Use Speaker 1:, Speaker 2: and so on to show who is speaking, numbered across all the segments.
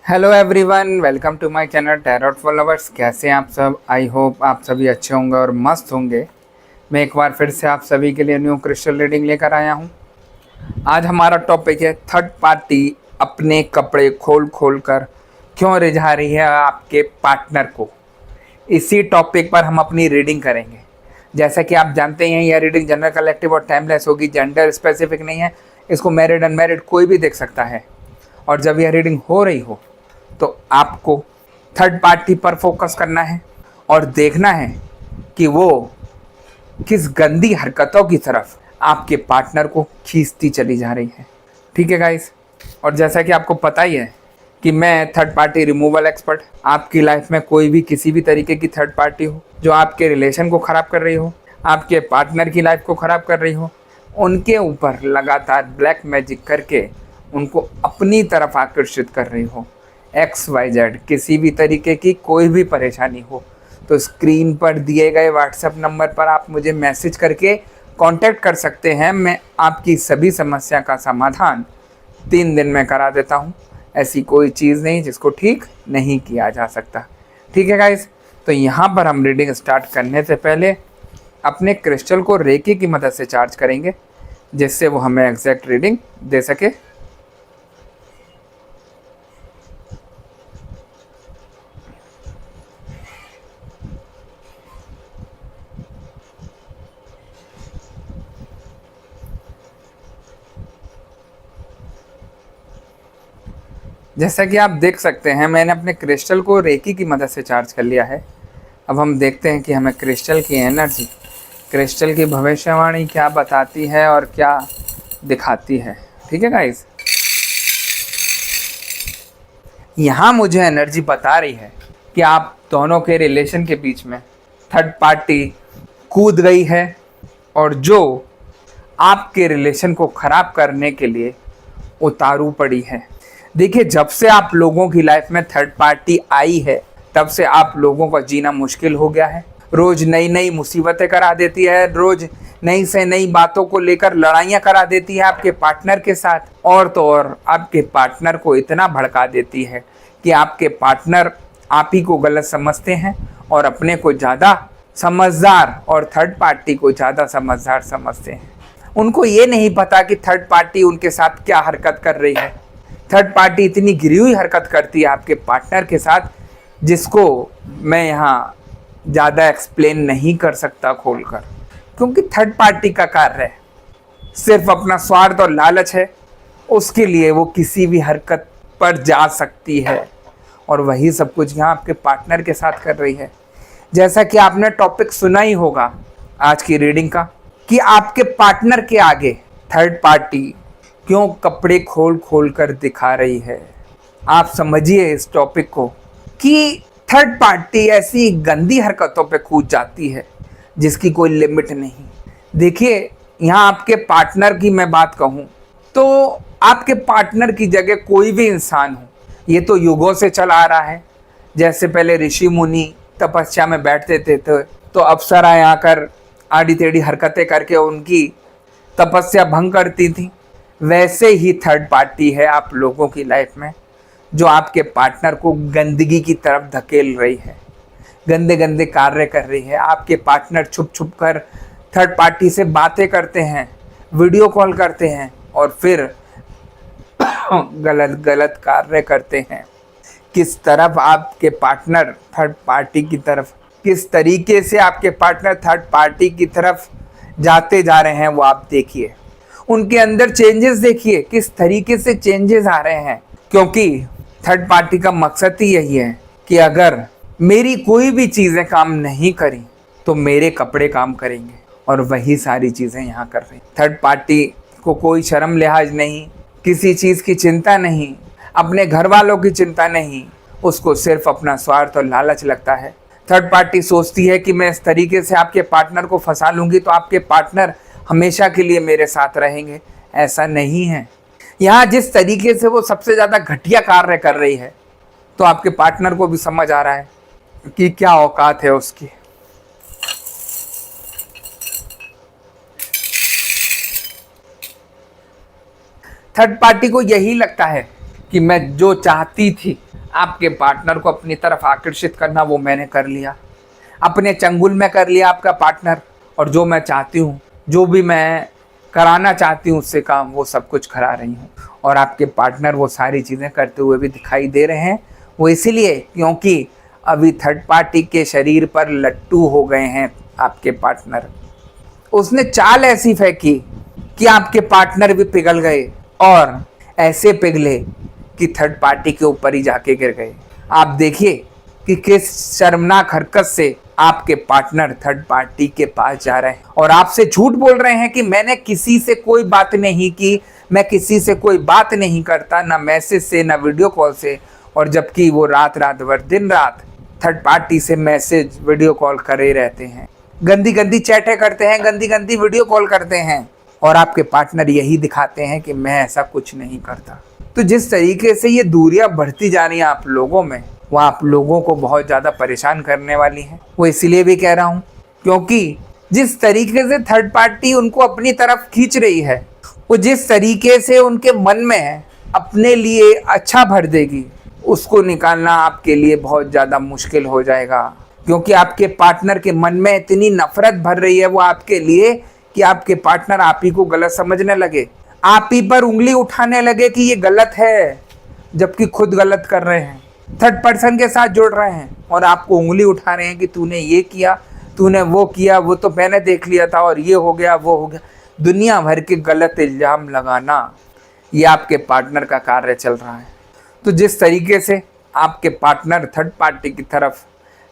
Speaker 1: Hello everyone, welcome to my channel tarot followers. कैसे हैं आप सब? आई होप आप सभी अच्छे होंगे और मस्त होंगे। मैं एक बार फिर से आप सभी के लिए न्यू क्रिस्टल रीडिंग लेकर आया हूं। आज हमारा टॉपिक है थर्ड पार्टी अपने कपड़े खोल खोल कर क्यों रिझा रही है आपके पार्टनर को। इसी टॉपिक पर हम अपनी रीडिंग करेंगे। जैसा कि आप जानते हैं, यह रीडिंग जनरल, कलेक्टिव और टाइमलेस होगी। जेंडर स्पेसिफिक नहीं है। इसको मैरिड अनमैरिड कोई भी देख सकता है। और जब यह रीडिंग हो रही हो तो आपको थर्ड पार्टी पर फोकस करना है और देखना है कि वो किस गंदी हरकतों की तरफ आपके पार्टनर को खींचती चली जा रही है। ठीक है गाइस? और जैसा कि आपको पता ही है कि मैं थर्ड पार्टी रिमूवल एक्सपर्ट। आपकी लाइफ में कोई भी किसी भी तरीके की थर्ड पार्टी हो जो आपके रिलेशन को ख़राब कर रही हो, आपके पार्टनर की लाइफ को ख़राब कर रही हो, उनके ऊपर लगातार ब्लैक मैजिक करके उनको अपनी तरफ आकर्षित कर रही हो, XYZ किसी भी तरीके की कोई भी परेशानी हो, तो स्क्रीन पर दिए गए व्हाट्सएप नंबर पर आप मुझे मैसेज करके कांटेक्ट कर सकते हैं। मैं आपकी सभी समस्या का समाधान 3 दिन में करा देता हूं। ऐसी कोई चीज़ नहीं जिसको ठीक नहीं किया जा सकता। ठीक है गाइस? तो यहाँ पर हम रीडिंग स्टार्ट करने से पहले अपने क्रिस्टल को रेकी की मदद से चार्ज करेंगे, जिससे वो हमें एग्जैक्ट रीडिंग दे सके। जैसा कि आप देख सकते हैं, मैंने अपने क्रिस्टल को रेकी की मदद से चार्ज कर लिया है। अब हम देखते हैं कि हमें क्रिस्टल की एनर्जी, क्रिस्टल की भविष्यवाणी क्या बताती है और क्या दिखाती है। ठीक है गाइस? यहाँ मुझे एनर्जी बता रही है कि आप दोनों के रिलेशन के बीच में थर्ड पार्टी कूद गई है और जो आपके रिलेशन को ख़राब करने के लिए उतारू पड़ी है। देखिए, जब से आप लोगों की लाइफ में थर्ड पार्टी आई है, तब से आप लोगों का जीना मुश्किल हो गया है। रोज़ नई नई मुसीबतें करा देती है, रोज़ नई से नई बातों को लेकर लड़ाइयाँ करा देती है आपके पार्टनर के साथ। और तो और आपके पार्टनर को इतना भड़का देती है कि आपके पार्टनर आप ही को गलत समझते हैं और अपने को ज़्यादा समझदार और थर्ड पार्टी को ज़्यादा समझदार समझते हैं। उनको ये नहीं पता कि थर्ड पार्टी उनके साथ क्या हरकत कर रही है। थर्ड पार्टी इतनी गिरी हुई हरकत करती है आपके पार्टनर के साथ, जिसको मैं यहाँ ज़्यादा एक्सप्लेन नहीं कर सकता खोलकर, क्योंकि थर्ड पार्टी का कार्य सिर्फ अपना स्वार्थ और लालच है। उसके लिए वो किसी भी हरकत पर जा सकती है और वही सब कुछ यहाँ आपके पार्टनर के साथ कर रही है। जैसा कि आपने टॉपिक सुना ही होगा आज की रीडिंग का, कि आपके पार्टनर के आगे थर्ड पार्टी क्यों कपड़े खोल खोल कर दिखा रही है। आप समझिए इस टॉपिक को कि थर्ड पार्टी ऐसी गंदी हरकतों पे कूद जाती है जिसकी कोई लिमिट नहीं। देखिए, यहाँ आपके पार्टनर की मैं बात कहूँ तो आपके पार्टनर की जगह कोई भी इंसान हो, ये तो युगों से चला आ रहा है। जैसे पहले ऋषि मुनि तपस्या में बैठते थे तो अप्सराएं आकर आड़ी टेढ़ी हरकतें करके उनकी तपस्या भंग करती थी। वैसे ही थर्ड पार्टी है आप लोगों की लाइफ में, जो आपके पार्टनर को गंदगी की तरफ धकेल रही है, गंदे गंदे कार्य कर रही है। आपके पार्टनर छुप छुप कर थर्ड पार्टी से बातें करते हैं, वीडियो कॉल करते हैं और फिर गलत गलत कार्य करते हैं। किस तरफ आपके पार्टनर थर्ड पार्टी की तरफ, किस तरीके से आपके पार्टनर थर्ड पार्टी की तरफ जाते जा रहे हैं, वो आप देखिए। उनके अंदर चेंजेस देखिए, किस तरीके से चेंजेस आ रहे हैं। क्योंकि थर्ड पार्टी का मकसद ही यही है कि अगर मेरी कोई भी चीज़ें काम नहीं करी तो मेरे कपड़े काम करेंगे, और वही सारी चीज़ें यहाँ कर रही। थर्ड पार्टी को कोई शर्म लिहाज नहीं, किसी चीज़ की चिंता नहीं, अपने घर वालों की चिंता नहीं, उसको सिर्फ अपना स्वार्थ और लालच लगता है। थर्ड पार्टी सोचती है कि मैं इस तरीके से आपके पार्टनर को फंसा लूँगी तो आपके पार्टनर हमेशा के लिए मेरे साथ रहेंगे। ऐसा नहीं है। यहाँ जिस तरीके से वो सबसे ज़्यादा घटिया कार्य कर रही है, तो आपके पार्टनर को भी समझ आ रहा है कि क्या औकात है उसकी। थर्ड पार्टी को यही लगता है कि मैं जो चाहती थी आपके पार्टनर को अपनी तरफ आकर्षित करना वो मैंने कर लिया, अपने चंगुल में कर लिया आपका पार्टनर, और जो मैं चाहती हूँ, जो भी मैं कराना चाहती हूँ उससे काम, वो सब कुछ करा रही हूँ। और आपके पार्टनर वो सारी चीज़ें करते हुए भी दिखाई दे रहे हैं। वो इसलिए क्योंकि अभी थर्ड पार्टी के शरीर पर लट्टू हो गए हैं आपके पार्टनर। उसने चाल ऐसी फेंकी कि आपके पार्टनर भी पिघल गए, और ऐसे पिघले कि थर्ड पार्टी के ऊपर ही जाके गिर गए। आप देखिए कि किस शर्मनाक हरकत से आपके पार्टनर थर्ड पार्टी के पास जा रहे हैं और आपसे झूठ बोल रहे हैं कि मैंने किसी से कोई बात नहीं की, मैं किसी से कोई बात नहीं करता, ना मैसेज से ना वीडियो कॉल से। और जबकि वो रात भर दिन रात थर्ड पार्टी से मैसेज वीडियो कॉल करे रहते हैं, गंदी गंदी चैटें करते हैं, गंदी गंदी वीडियो कॉल करते हैं, और आपके पार्टनर यही दिखाते हैं कि मैं ऐसा कुछ नहीं करता। तो जिस तरीके से ये दूरियां बढ़ती जा रही हैं आप लोगों में, वो आप लोगों को बहुत ज़्यादा परेशान करने वाली है। वो इसलिए भी कह रहा हूँ क्योंकि जिस तरीके से थर्ड पार्टी उनको अपनी तरफ खींच रही है, वो जिस तरीके से उनके मन में अपने लिए अच्छा भर देगी, उसको निकालना आपके लिए बहुत ज़्यादा मुश्किल हो जाएगा। क्योंकि आपके पार्टनर के मन में इतनी नफरत भर रही है वो आपके लिए कि आपके पार्टनर आप ही को गलत समझने लगे, आप ही पर उंगली उठाने लगे कि ये गलत है, जबकि खुद गलत कर रहे हैं, थर्ड पर्सन के साथ जुड़ रहे हैं और आपको उंगली उठा रहे हैं कि तूने ये किया, तूने वो किया, वो तो मैंने देख लिया था, और ये हो गया, वो हो गया। दुनिया भर के गलत इल्ज़ाम लगाना, ये आपके पार्टनर का कार्य चल रहा है। तो जिस तरीके से आपके पार्टनर थर्ड पार्टी की तरफ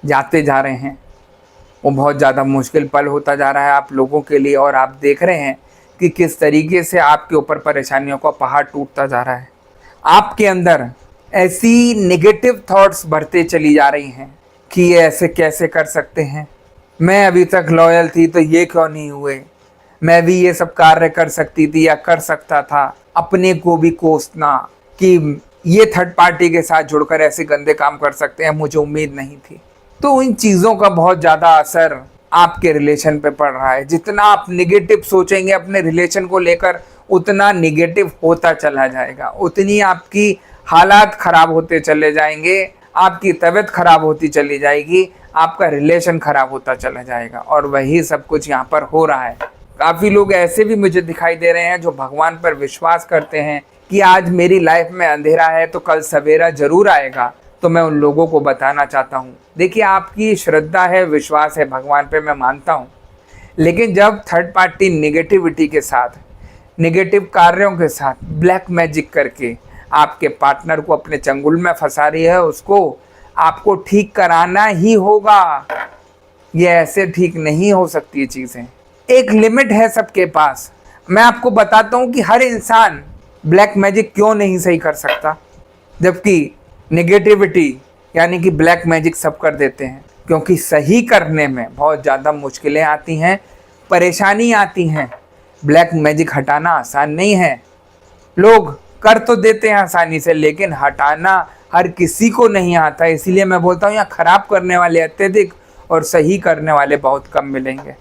Speaker 1: जाते जा रहे हैं, वो बहुत ज़्यादा मुश्किल पल होता जा रहा है आप लोगों के लिए। और आप देख रहे हैं कि किस तरीके से आपके ऊपर परेशानियों का पहाड़ टूटता जा रहा है। आपके अंदर ऐसी नेगेटिव थॉट्स बढ़ते चली जा रही हैं कि ये ऐसे कैसे कर सकते हैं, मैं अभी तक लॉयल थी तो ये क्यों नहीं हुए, मैं भी ये सब कार्य कर सकती थी या कर सकता था। अपने को भी कोसना कि ये थर्ड पार्टी के साथ जुड़कर ऐसे गंदे काम कर सकते हैं, मुझे उम्मीद नहीं थी। तो इन चीज़ों का बहुत ज़्यादा असर आपके रिलेशन पे पड़ रहा है। जितना आप निगेटिव सोचेंगे अपने रिलेशन को लेकर, उतना निगेटिव होता चला जाएगा, उतनी आपकी हालात ख़राब होते चले जाएंगे, आपकी तबीयत ख़राब होती चली जाएगी, आपका रिलेशन ख़राब होता चला जाएगा। और वही सब कुछ यहाँ पर हो रहा है। काफ़ी लोग ऐसे भी मुझे दिखाई दे रहे हैं जो भगवान पर विश्वास करते हैं कि आज मेरी लाइफ में अंधेरा है तो कल सवेरा ज़रूर आएगा। तो मैं उन लोगों को बताना चाहता हूँ, देखिए आपकी श्रद्धा है, विश्वास है भगवान पे, मैं मानता हूँ, लेकिन जब थर्ड पार्टी नेगेटिविटी के साथ, नेगेटिव कार्यों के साथ ब्लैक मैजिक करके आपके पार्टनर को अपने चंगुल में फंसा रही है, उसको आपको ठीक कराना ही होगा। ये ऐसे ठीक नहीं हो सकती ये चीज़ें, एक लिमिट है सबके पास। मैं आपको बताता हूँ कि हर इंसान ब्लैक मैजिक क्यों नहीं सही कर सकता, जबकि नेगेटिविटी यानी कि ब्लैक मैजिक सब कर देते हैं। क्योंकि सही करने में बहुत ज़्यादा मुश्किलें आती हैं, परेशानी आती हैं। ब्लैक मैजिक हटाना आसान नहीं है, लोग कर तो देते हैं आसानी से, लेकिन हटाना हर किसी को नहीं आता। इसीलिए मैं बोलता हूँ यहाँ ख़राब करने वाले अत्यधिक और सही करने वाले बहुत कम मिलेंगे।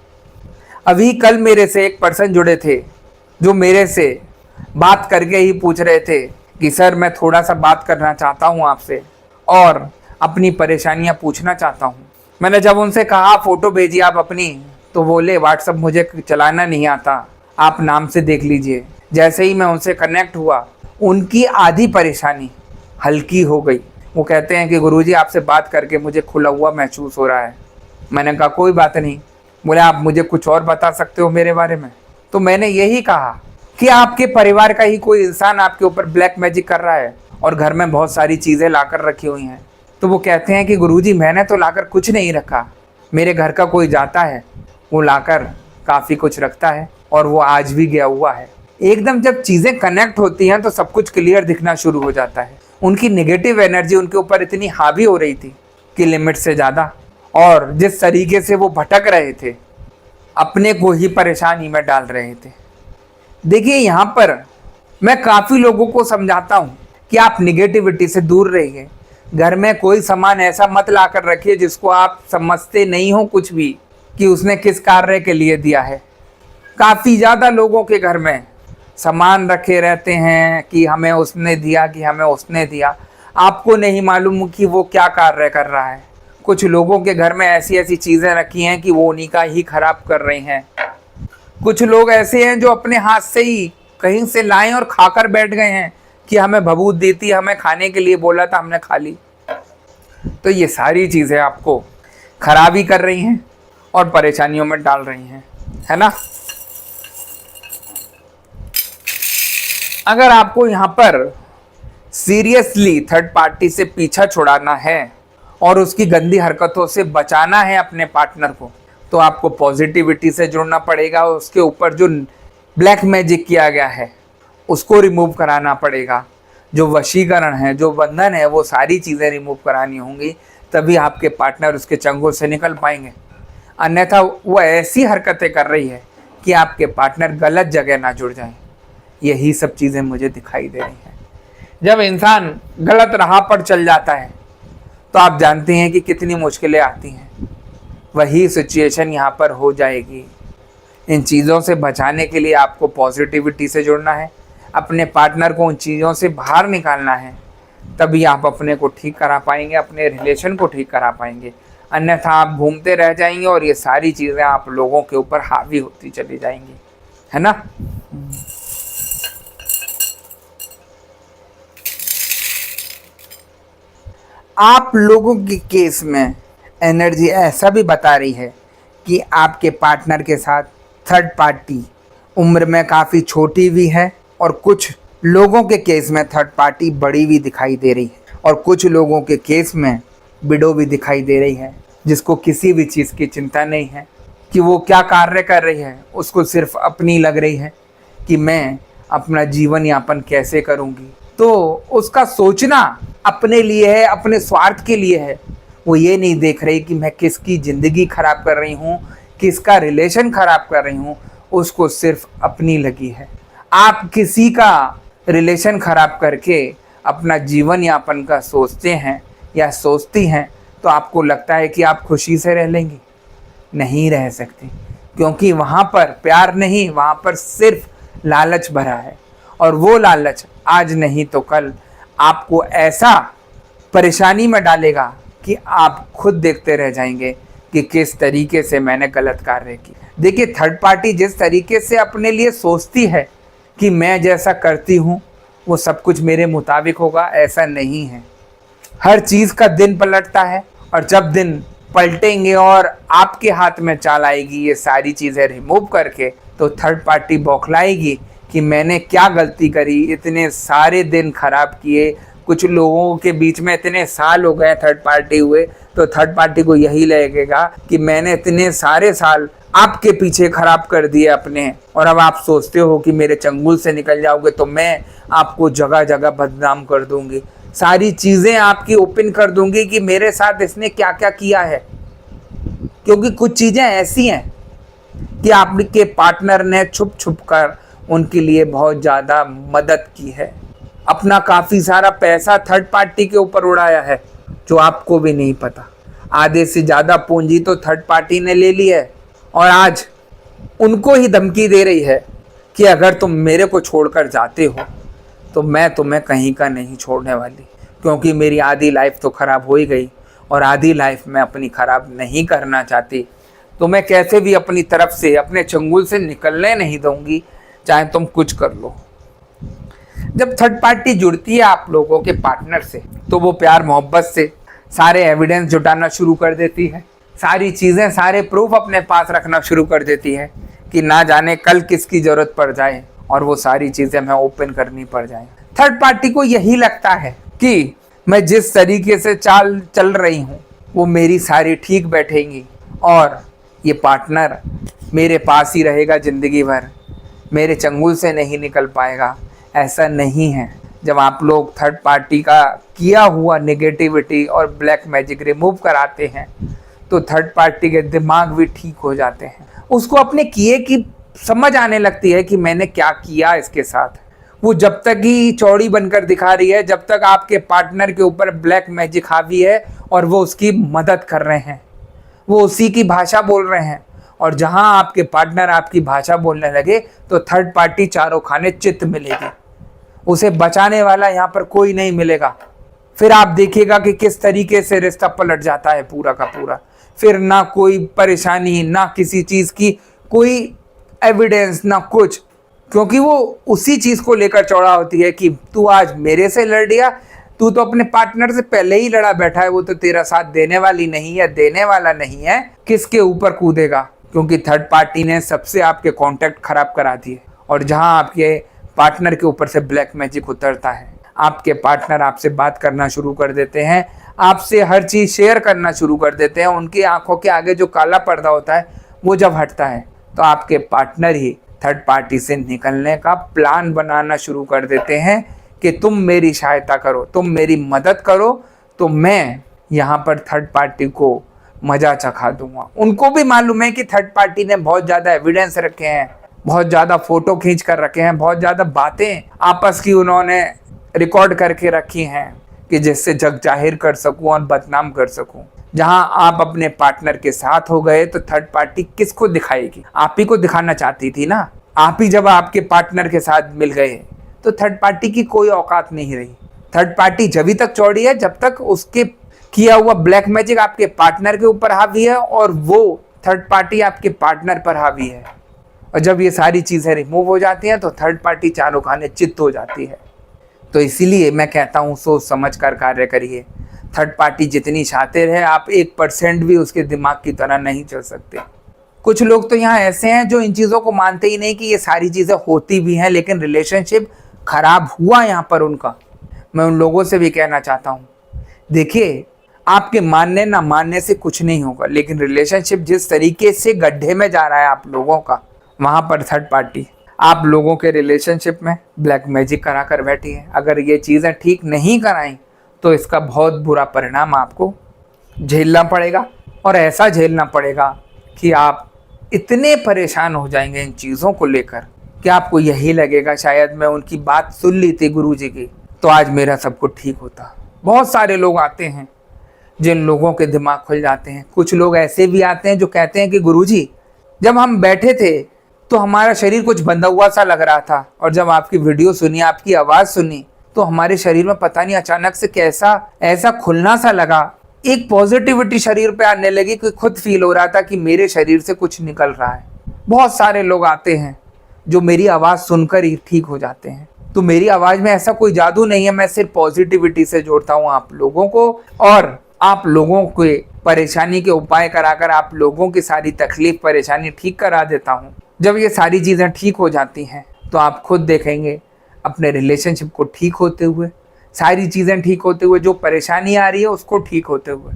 Speaker 1: अभी कल मेरे से एक पर्सन जुड़े थे जो मेरे से बात करके ही पूछ रहे थे कि सर मैं थोड़ा सा बात करना चाहता हूँ आपसे और अपनी परेशानियाँ पूछना चाहता हूँ। मैंने जब उनसे कहा फ़ोटो भेजिए आप अपनी, तो बोले व्हाट्सअप मुझे चलाना नहीं आता, आप नाम से देख लीजिए। जैसे ही मैं उनसे कनेक्ट हुआ, उनकी आधी परेशानी हल्की हो गई। वो कहते हैं कि गुरुजी आपसे बात करके मुझे खुला हुआ महसूस हो रहा है। मैंने कहा कोई बात नहीं। बोले आप मुझे कुछ और बता सकते हो मेरे बारे में? तो मैंने यही कहा कि आपके परिवार का ही कोई इंसान आपके ऊपर ब्लैक मैजिक कर रहा है और घर में बहुत सारी चीज़ें लाकर रखी हुई हैं। तो वो कहते हैं कि गुरुजी मैंने तो लाकर कुछ नहीं रखा, मेरे घर का कोई जाता है वो लाकर काफ़ी कुछ रखता है और वो आज भी गया हुआ है। एकदम जब चीज़ें कनेक्ट होती हैं तो सब कुछ क्लियर दिखना शुरू हो जाता है। उनकी नेगेटिव एनर्जी उनके ऊपर इतनी हावी हो रही थी कि लिमिट से ज़्यादा, और जिस तरीके से वो भटक रहे थे, अपने को ही परेशानी में डाल रहे थे। देखिए यहाँ पर मैं काफ़ी लोगों को समझाता हूँ कि आप निगेटिविटी से दूर रहिए। घर में कोई सामान ऐसा मत लाकर रखिए जिसको आप समझते नहीं हो कुछ भी कि उसने किस कार्य के लिए दिया है। काफ़ी ज़्यादा लोगों के घर में सामान रखे रहते हैं कि हमें उसने दिया, कि हमें उसने दिया। आपको नहीं मालूम कि वो क्या कार्य कर रहा है। कुछ लोगों के घर में ऐसी ऐसी चीज़ें रखी हैं कि वो उन्हीं का ही खराब कर रही हैं। कुछ लोग ऐसे हैं जो अपने हाथ से ही कहीं से लाए और खाकर बैठ गए हैं कि हमें भभूत देती, हमें खाने के लिए बोला था, हमने खा ली। तो ये सारी चीज़ें आपको खराबी कर रही हैं और परेशानियों में डाल रही हैं, है ना। अगर आपको यहाँ पर सीरियसली थर्ड पार्टी से पीछा छुड़ाना है और उसकी गंदी हरकतों से बचाना है अपने पार्टनर को, तो आपको पॉजिटिविटी से जुड़ना पड़ेगा। उसके ऊपर जो ब्लैक मैजिक किया गया है उसको रिमूव कराना पड़ेगा। जो वशीकरण है, जो बंधन है, वो सारी चीज़ें रिमूव करानी होंगी, तभी आपके पार्टनर उसके चंगुल से निकल पाएंगे। अन्यथा वो ऐसी हरकतें कर रही है कि आपके पार्टनर गलत जगह ना जुड़ जाएं। यही सब चीज़ें मुझे दिखाई दे रही हैं। जब इंसान गलत राह पर चल जाता है तो आप जानते हैं कि कितनी मुश्किलें आती हैं। वही सिचुएशन यहाँ पर हो जाएगी। इन चीज़ों से बचाने के लिए आपको पॉजिटिविटी से जुड़ना है, अपने पार्टनर को उन चीज़ों से बाहर निकालना है, तभी आप अपने को ठीक करा पाएंगे, अपने रिलेशन को ठीक करा पाएंगे। अन्यथा आप घूमते रह जाएंगे और ये सारी चीज़ें आप लोगों के ऊपर हावी होती चली जाएंगी, है ना। आप लोगों के केस में एनर्जी ऐसा भी बता रही है कि आपके पार्टनर के साथ थर्ड पार्टी उम्र में काफ़ी छोटी भी है और कुछ लोगों के केस में थर्ड पार्टी बड़ी भी दिखाई दे रही है और कुछ लोगों के केस में विडो भी दिखाई दे रही है, जिसको किसी भी चीज़ की चिंता नहीं है कि वो क्या कार्य कर रही है। उसको सिर्फ अपनी लग रही है कि मैं अपना जीवन यापन कैसे करूँगी। तो उसका सोचना अपने लिए है, अपने स्वार्थ के लिए है। वो ये नहीं देख रही कि मैं किसकी ज़िंदगी खराब कर रही हूँ, किसका रिलेशन खराब कर रही हूँ। उसको सिर्फ अपनी लगी है। आप किसी का रिलेशन खराब करके अपना जीवन यापन का सोचते हैं या सोचती हैं तो आपको लगता है कि आप खुशी से रह लेंगी। नहीं रह सकते, क्योंकि वहाँ पर प्यार नहीं, वहाँ पर सिर्फ लालच भरा है। और वो लालच आज नहीं तो कल आपको ऐसा परेशानी में डालेगा कि आप खुद देखते रह जाएंगे कि किस तरीके से मैंने गलत कार्य की। देखिए, थर्ड पार्टी जिस तरीके से अपने लिए सोचती है कि मैं जैसा करती हूँ वो सब कुछ मेरे मुताबिक होगा, ऐसा नहीं है। हर चीज़ का दिन पलटता है और जब दिन पलटेंगे और आपके हाथ में चाल आएगी ये सारी चीज़ें रिमूव करके, तो थर्ड पार्टी बौखलाएगी कि मैंने क्या गलती करी, इतने सारे दिन खराब किए। कुछ लोगों के बीच में इतने साल हो गए थर्ड पार्टी हुए, तो थर्ड पार्टी को यही लगेगा कि मैंने इतने सारे साल आपके पीछे खराब कर दिए अपने, और अब आप सोचते हो कि मेरे चंगुल से निकल जाओगे तो मैं आपको जगह जगह बदनाम कर दूंगी, सारी चीज़ें आपकी ओपन कर दूंगी कि मेरे साथ इसने क्या क्या किया है। क्योंकि कुछ चीज़ें ऐसी हैं कि आपके पार्टनर ने छुप छुप कर उनके लिए बहुत ज़्यादा मदद की है, अपना काफ़ी सारा पैसा थर्ड पार्टी के ऊपर उड़ाया है जो आपको भी नहीं पता। आधे से ज़्यादा पूंजी तो थर्ड पार्टी ने ले ली है और आज उनको ही धमकी दे रही है कि अगर तुम मेरे को छोड़कर जाते हो तो मैं तुम्हें कहीं का नहीं छोड़ने वाली, क्योंकि मेरी आधी लाइफ तो ख़राब हो ही गई और आधी लाइफ मैं अपनी ख़राब नहीं करना चाहती। तो मैं कैसे भी अपनी तरफ से अपने चंगुल से निकलने नहीं दूंगी, चाहे तुम कुछ कर लो। जब थर्ड पार्टी जुड़ती है आप लोगों के पार्टनर से तो वो प्यार मोहब्बत से सारे एविडेंस जुटाना शुरू कर देती है, सारी चीज़ें, सारे प्रूफ अपने पास रखना शुरू कर देती है कि ना जाने कल किसकी ज़रूरत पड़ जाए और वो सारी चीज़ें हमें ओपन करनी पड़ जाए। थर्ड पार्टी को यही लगता है कि मैं जिस तरीके से चल रही हूँ वो मेरी सारी ठीक बैठेंगी और ये पार्टनर मेरे पास ही रहेगा ज़िंदगी भर, मेरे चंगुल से नहीं निकल पाएगा। ऐसा नहीं है। जब आप लोग थर्ड पार्टी का किया हुआ नेगेटिविटी और ब्लैक मैजिक रिमूव कराते हैं तो थर्ड पार्टी के दिमाग भी ठीक हो जाते हैं। उसको अपने किए की समझ आने लगती है कि मैंने क्या किया इसके साथ। वो जब तक ही चौड़ी बनकर दिखा रही है, जब तक आपके पार्टनर के ऊपर ब्लैक मैजिक हावी है और वो उसकी मदद कर रहे हैं, वो उसी की भाषा बोल रहे हैं। और जहां आपके पार्टनर आपकी भाषा बोलने लगे तो थर्ड पार्टी चारों खाने चित्त मिलेगी, उसे बचाने वाला यहाँ पर कोई नहीं मिलेगा। फिर आप देखिएगा कि किस तरीके से रिश्ता पलट जाता है पूरा का पूरा। फिर ना कोई परेशानी, ना किसी चीज़ की कोई एविडेंस, ना कुछ, क्योंकि वो उसी चीज़ को लेकर चौड़ा होती है कि तू आज मेरे से लड़ दिया, तू तो अपने पार्टनर से पहले ही लड़ा बैठा है, वो तो तेरा साथ देने वाली नहीं है, देने वाला नहीं है, किसके ऊपर कूदेगा? क्योंकि थर्ड पार्टी ने सबसे आपके कॉन्टैक्ट खराब करा दिए। और जहां आपके पार्टनर के ऊपर से ब्लैक मैजिक उतरता है, आपके पार्टनर आपसे बात करना शुरू कर देते हैं, आपसे हर चीज़ शेयर करना शुरू कर देते हैं। उनकी आंखों के आगे जो काला पर्दा होता है वो जब हटता है तो आपके पार्टनर ही थर्ड पार्टी से निकलने का प्लान बनाना शुरू कर देते हैं कि तुम मेरी सहायता करो, तुम मेरी मदद करो, तो मैं यहाँ पर थर्ड पार्टी को मजा चखा दूंगा। उनको भी मालूम है कि थर्ड पार्टी ने बहुत ज़्यादा एविडेंस रखे हैं, बहुत ज़्यादा फोटो खींच कर रखे हैं, बहुत ज़्यादा बातें आपस की उन्होंने रिकॉर्ड करके रखी हैं कि जिससे जग जाहिर कर सकूं और बदनाम कर सकूं। जहां आप अपने पार्टनर के साथ हो गए तो थर्ड पार्टी किसको दिखाएगी? आप ही को दिखाना चाहती थी ना। आप ही जब आपके पार्टनर के साथ मिल गए तो थर्ड पार्टी की कोई औकात नहीं रही। थर्ड पार्टी जब तक चौड़ी है जब तक उसके किया हुआ ब्लैक मैजिक आपके पार्टनर के ऊपर हावी है और वो थर्ड पार्टी आपके पार्टनर पर हावी है। और जब ये सारी चीज़ें रिमूव हो जाती हैं तो थर्ड पार्टी चारों खाने चित्त हो जाती है। तो इसीलिए मैं कहता हूँ सोच समझ कर कार्य करिए। थर्ड पार्टी जितनी शातिर है, आप 1% भी उसके दिमाग की तरह नहीं चल सकते। कुछ लोग तो यहाँ ऐसे हैं जो इन चीज़ों को मानते ही नहीं कि ये सारी चीज़ें होती भी हैं, लेकिन रिलेशनशिप खराब हुआ यहाँ पर उनका। मैं उन लोगों से भी कहना चाहता हूँ, देखिए आपके मानने ना मानने से कुछ नहीं होगा, लेकिन रिलेशनशिप जिस तरीके से गड्ढे में जा रहा है आप लोगों का, वहाँ पर थर्ड पार्टी आप लोगों के रिलेशनशिप में ब्लैक मैजिक करा कर बैठी है। अगर ये चीज़ें ठीक नहीं कराई तो इसका बहुत बुरा परिणाम आपको झेलना पड़ेगा, और ऐसा झेलना पड़ेगा कि आप इतने परेशान हो जाएंगे इन चीज़ों को लेकर कि आपको यही लगेगा शायद मैं उनकी बात सुन ली थी गुरुजी की तो आज मेरा सब कुछ ठीक होता। बहुत सारे लोग आते हैं जिन लोगों के दिमाग खुल जाते हैं। कुछ लोग ऐसे भी आते हैं जो कहते हैं कि गुरुजी जब हम बैठे थे तो हमारा शरीर कुछ बंधा हुआ सा लग रहा था, और जब आपकी वीडियो सुनी, आपकी आवाज़ सुनी, तो हमारे शरीर में पता नहीं अचानक से कैसा ऐसा खुलना सा लगा, एक पॉजिटिविटी शरीर पे आने लगी कि खुद फील हो रहा था कि मेरे शरीर से कुछ निकल रहा है। बहुत सारे लोग आते हैं जो मेरी आवाज़ सुनकर ही ठीक हो जाते हैं। तो मेरी आवाज़ में ऐसा कोई जादू नहीं है, मैं सिर्फ पॉजिटिविटी से जोड़ता हूँ आप लोगों को, और आप लोगों के परेशानी के उपाय कराकर आप लोगों की सारी तकलीफ परेशानी ठीक करा देता हूँ। जब ये सारी चीज़ें ठीक हो जाती हैं तो आप खुद देखेंगे अपने रिलेशनशिप को ठीक होते हुए, सारी चीज़ें ठीक होते हुए, जो परेशानी आ रही है उसको ठीक होते हुए।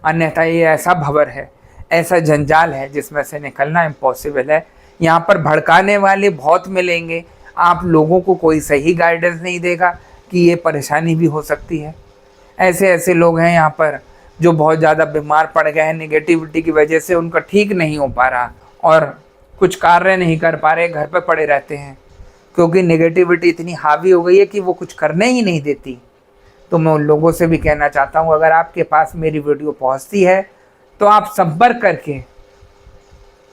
Speaker 1: अन्यथा ये ऐसा भंवर है, ऐसा जंजाल है जिसमें से निकलना इम्पॉसिबल है। यहाँ पर भड़काने वाले बहुत मिलेंगे, आप लोगों को कोई सही गाइडेंस नहीं देगा कि ये परेशानी भी हो सकती है। ऐसे ऐसे लोग हैं यहाँ पर जो बहुत ज़्यादा बीमार पड़ गए हैं नेगेटिविटी की वजह से, उनका ठीक नहीं हो पा रहा और कुछ कार्य नहीं कर पा रहे, घर पर पड़े रहते हैं क्योंकि नेगेटिविटी इतनी हावी हो गई है कि वो कुछ करने ही नहीं देती। तो मैं उन लोगों से भी कहना चाहता हूँ, अगर आपके पास मेरी वीडियो पहुँचती है तो आप संपर्क करके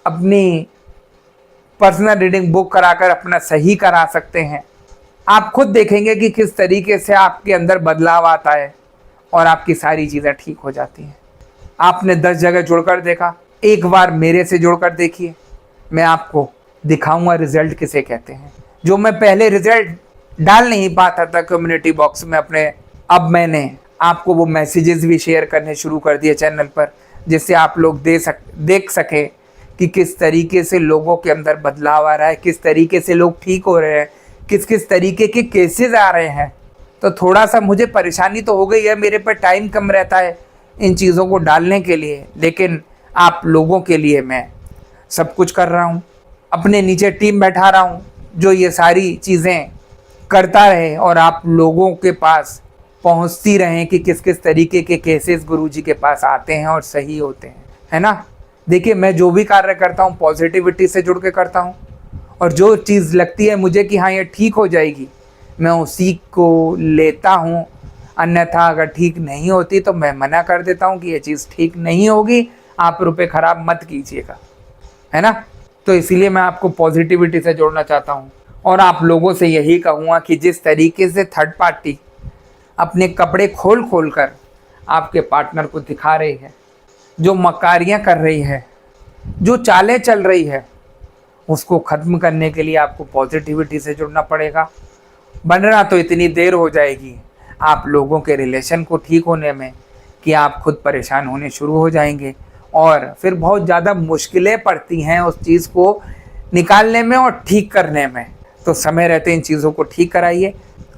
Speaker 1: अपनी पर्सनल रीडिंग बुक कराकर अपना सही करा सकते हैं। आप खुद देखेंगे कि किस तरीके से आपके अंदर बदलाव आता है और आपकी सारी चीज़ें ठीक हो जाती हैं। आपने 10 जगह जुड़कर देखा, एक बार मेरे से जुड़कर देखिए, मैं आपको दिखाऊंगा रिजल्ट किसे कहते हैं। जो मैं पहले रिजल्ट डाल नहीं पाता था कम्युनिटी बॉक्स में अपने, अब मैंने आपको वो मैसेजेस भी शेयर करने शुरू कर दिए चैनल पर, जिससे आप लोग देख सकें कि किस तरीके से लोगों के अंदर बदलाव आ रहा है, किस तरीके से लोग ठीक हो रहे हैं, किस किस तरीके के केसेस आ रहे हैं। तो थोड़ा सा मुझे परेशानी तो हो गई है, मेरे पर टाइम कम रहता है इन चीज़ों को डालने के लिए, लेकिन आप लोगों के लिए मैं सब कुछ कर रहा हूँ। अपने नीचे टीम बैठा रहा हूँ जो ये सारी चीज़ें करता रहे और आप लोगों के पास पहुँचती रहें कि किस किस तरीके के केसेस गुरुजी के पास आते हैं और सही होते हैं, है ना। देखिए, मैं जो भी कार्य करता हूँ पॉजिटिविटी से जुड़ के करता हूँ, और जो चीज़ लगती है मुझे कि हाँ ये ठीक हो जाएगी, मैं उसी को लेता हूँ। अन्यथा अगर ठीक नहीं होती तो मैं मना कर देता हूँ कि ये चीज़ ठीक नहीं होगी, आप रुपए ख़राब मत कीजिएगा, है ना। तो इसीलिए मैं आपको पॉजिटिविटी से जोड़ना चाहता हूँ और आप लोगों से यही कहूँगा कि जिस तरीके से थर्ड पार्टी अपने कपड़े खोल खोल कर आपके पार्टनर को दिखा रही है, जो मकारियाँ कर रही है, जो चालें चल रही है, उसको ख़त्म करने के लिए आपको पॉजिटिविटी से जुड़ना पड़ेगा। बनना तो इतनी देर हो जाएगी आप लोगों के रिलेशन को ठीक होने में कि आप खुद परेशान होने शुरू हो जाएंगे, और फिर बहुत ज़्यादा मुश्किलें पड़ती हैं उस चीज़ को निकालने में और ठीक करने में। तो समय रहते इन चीज़ों को ठीक कराइए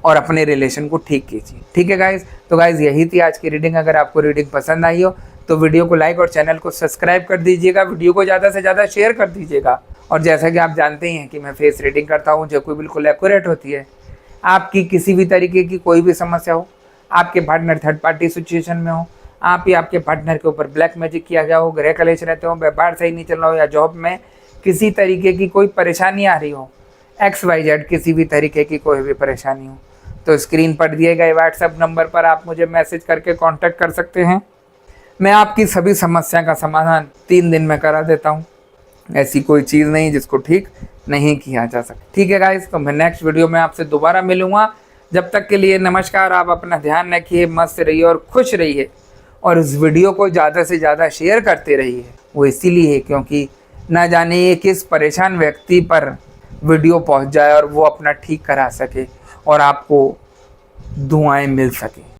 Speaker 1: और अपने रिलेशन को ठीक कीजिए। ठीक है गाइज़, तो गाइज़ यही थी आज की रीडिंग। अगर आपको रीडिंग पसंद आई हो तो वीडियो को लाइक और चैनल को सब्सक्राइब कर दीजिएगा, वीडियो को ज़्यादा से ज़्यादा शेयर कर दीजिएगा। और जैसा कि आप जानते ही हैं कि मैं फेस रीडिंग करता हूँ जो कोई बिल्कुल एक्यूरेट होती है। आपकी किसी भी तरीके की कोई भी समस्या हो, आपके पार्टनर थर्ड पार्टी सिचुएशन में हो, आप या आपके पार्टनर के ऊपर ब्लैक मैजिक किया गया हो, ग्रह कलेश रहते हो, व्यापार सही नहीं चल रहा हो, या जॉब में किसी तरीके की कोई परेशानी आ रही हो, XYZ किसी भी तरीके की कोई भी परेशानी हो, तो स्क्रीन पर दिए गए व्हाट्सएप नंबर पर आप मुझे मैसेज करके कांटेक्ट कर सकते हैं। मैं आपकी सभी समस्या का समाधान 3 दिन में करा देता हूँ। ऐसी कोई चीज़ नहीं जिसको ठीक नहीं किया जा सकता। ठीक है गाइस, तो मैं नेक्स्ट वीडियो में आपसे दोबारा मिलूँगा। जब तक के लिए नमस्कार। आप अपना ध्यान रखिए, मस्त रहिए और खुश रहिए, और इस वीडियो को ज़्यादा से ज़्यादा शेयर करते रहिए। वो इसीलिए क्योंकि ना जाने ये किस परेशान व्यक्ति पर वीडियो पहुंच जाए और वो अपना ठीक करा सके और आपको दुआएं मिल सके।